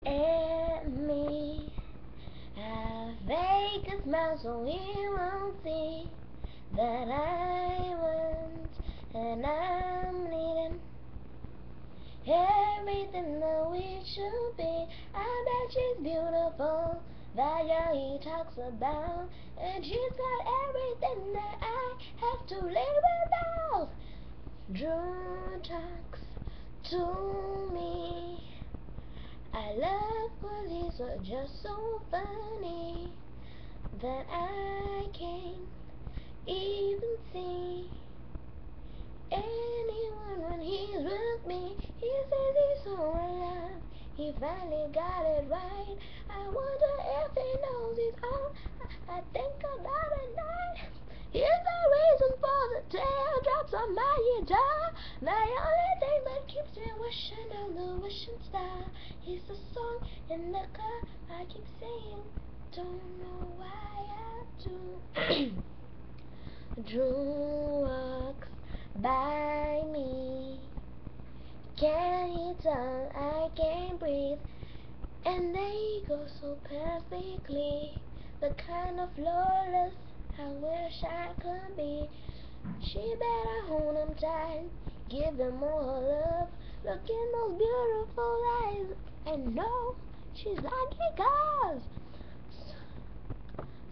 at me. I fake a smile so he won't see that I want and I'm needing everything that we should be. I bet she's beautiful, that girl he talks about, and she's got everything that I have to live without. Drew talks to me. I love what he's just so funny that I can't even see anyone when he's with me. He says he's so in love, he finally got it right. I wonder if he knows he's on. I think about it night. Here's the reason for the teardrops on my guitar. The only thing that keeps me wishing on the wishing star is the song in the car. I keep saying, don't know why I do. Drew walks by me. Can he tell I can't breathe? And they go so perfectly, the kind of flawless I wish I could be. She better hold him tight, give him more love. Look in those beautiful eyes and know she's like cars.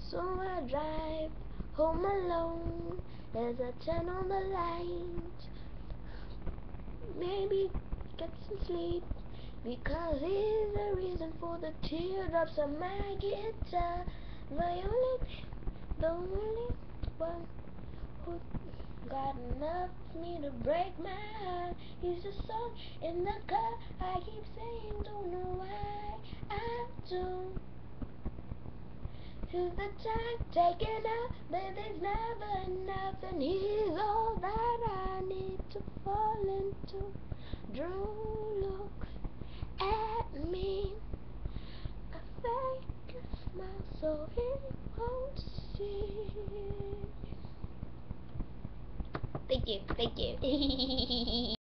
So I drive home alone as I turn on the light. Maybe get some sleep, because he's the reason for the teardrops on my guitar. The only one who got enough for me to break my heart is the song in the car. I keep saying, don't know why I do. Who's the time taken out, but there's never enough, and he's all that I need to fall into. Drew looks at me, I fake a smile so he won't see. Thank you.